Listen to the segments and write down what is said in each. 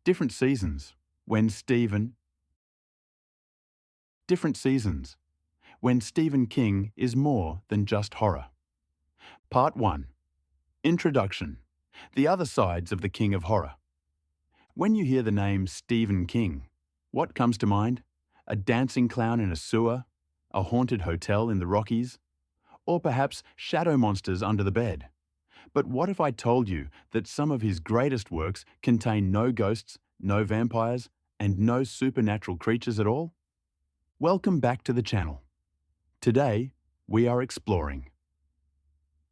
Different seasons. When Stephen. Different seasons. When Stephen King is more than just horror. Part 1. Introduction. The other sides of the King of Horror. When you hear the name Stephen King, what comes to mind? A dancing clown in a sewer? A haunted hotel in the Rockies? Or perhaps shadow monsters under the bed? But what if I told you that some of his greatest works contain no ghosts, no vampires, and no supernatural creatures at all? Welcome back to the channel. Today, we are exploring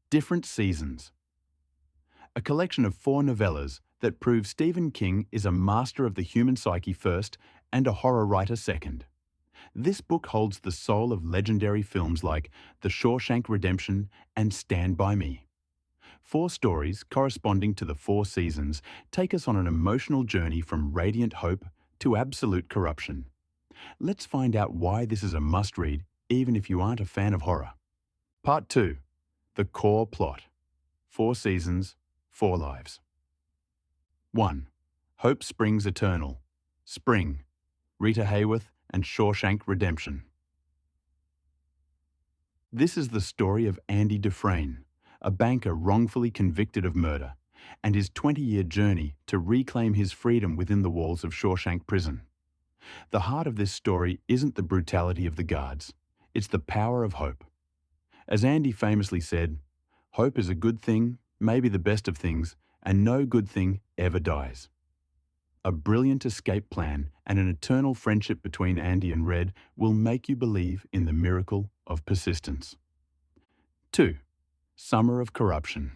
Different Seasons, a collection of 4 novellas that prove Stephen King is a master of the human psyche first and a horror writer second. This book holds the soul of legendary films like The Shawshank Redemption and Stand By Me. 4 stories corresponding to the 4 seasons take us on an emotional journey from radiant hope to absolute corruption. Let's find out why this is a must-read even if you aren't a fan of horror. Part 2. The core plot. 4 seasons, 4 lives. 1. Hope Springs Eternal. Spring. Rita Hayworth and Shawshank Redemption. This is the story of Andy Dufresne, a banker wrongfully convicted of murder, and his 20-year journey to reclaim his freedom within the walls of Shawshank Prison. The heart of this story isn't the brutality of the guards, it's the power of hope. As Andy famously said, "Hope is a good thing, maybe the best of things, and no good thing ever dies." A brilliant escape plan and an eternal friendship between Andy and Red will make you believe in the miracle of persistence. 2. Summer of Corruption.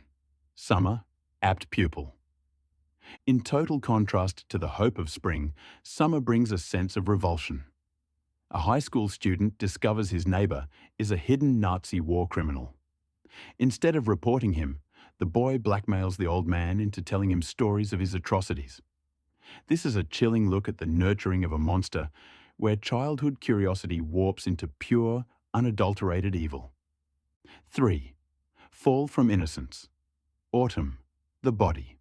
Summer, apt pupil. In total contrast to the hope of spring, summer brings a sense of revulsion. A high school student discovers his neighbor is a hidden Nazi war criminal. Instead of reporting him, the boy blackmails the old man into telling him stories of his atrocities. This is a chilling look at the nurturing of a monster, where childhood curiosity warps into pure, unadulterated evil. 3. Fall from Innocence. Autumn, the body.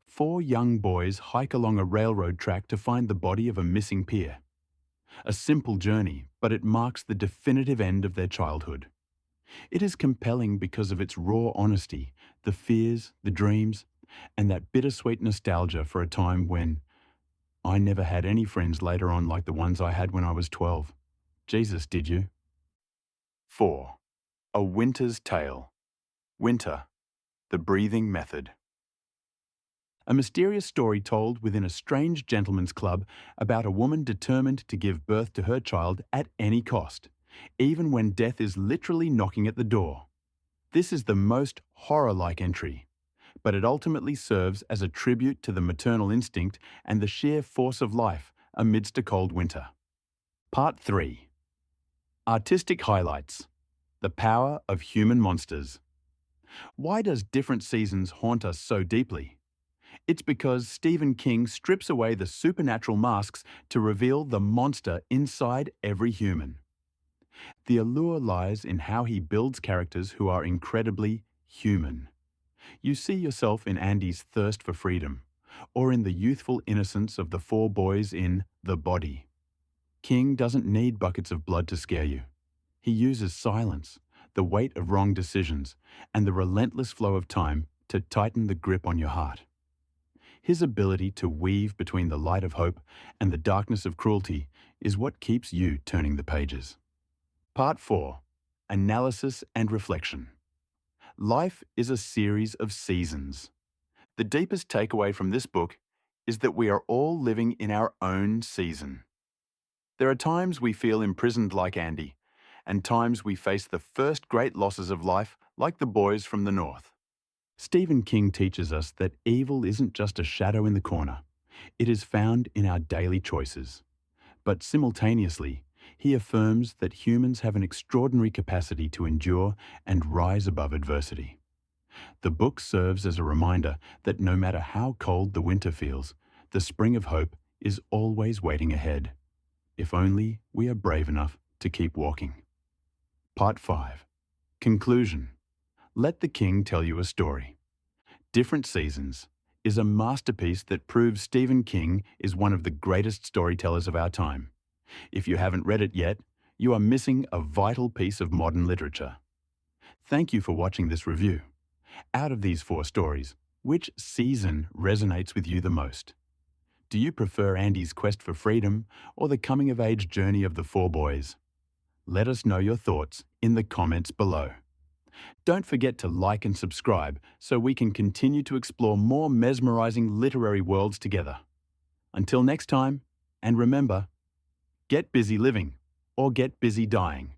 4 young boys hike along a railroad track to find the body of a missing peer. A simple journey, but it marks the definitive end of their childhood. It is compelling because of its raw honesty, the fears, the dreams, and that bittersweet nostalgia for a time when I never had any friends later on like the ones I had when I was 12. Jesus, did you? 4. A Winter's Tale. Winter, the breathing method. A mysterious story told within a strange gentleman's club about a woman determined to give birth to her child at any cost, even when death is literally knocking at the door. This is the most horror-like entry, but it ultimately serves as a tribute to the maternal instinct and the sheer force of life amidst a cold winter. Part 3. Artistic Highlights. The Power of Human Monsters. Why does Different Seasons haunt us so deeply? It's because Stephen King strips away the supernatural masks to reveal the monster inside every human. The allure lies in how he builds characters who are incredibly human. You see yourself in Andy's thirst for freedom, or in the youthful innocence of the 4 boys in The Body. King doesn't need buckets of blood to scare you. He uses silence, the weight of wrong decisions, and the relentless flow of time to tighten the grip on your heart. His ability to weave between the light of hope and the darkness of cruelty is what keeps you turning the pages. Part 4. Analysis and Reflection. Life is a series of seasons. The deepest takeaway from this book is that we are all living in our own season. There are times we feel imprisoned like Andy, and times we face the first great losses of life like the boys from the north. Stephen King teaches us that evil isn't just a shadow in the corner. It is found in our daily choices. But simultaneously, he affirms that humans have an extraordinary capacity to endure and rise above adversity. The book serves as a reminder that no matter how cold the winter feels, the spring of hope is always waiting ahead, if only we are brave enough to keep walking. Part 5. Conclusion. Let the King tell you a story. Different Seasons is a masterpiece that proves Stephen King is one of the greatest storytellers of our time. If you haven't read it yet, you are missing a vital piece of modern literature. Thank you for watching this review. Out of these 4 stories, which season resonates with you the most? Do you prefer Andy's quest for freedom or the coming-of-age journey of the 4 boys? Let us know your thoughts in the comments below. Don't forget to like and subscribe so we can continue to explore more mesmerizing literary worlds together. Until next time, and remember, get busy living or get busy dying.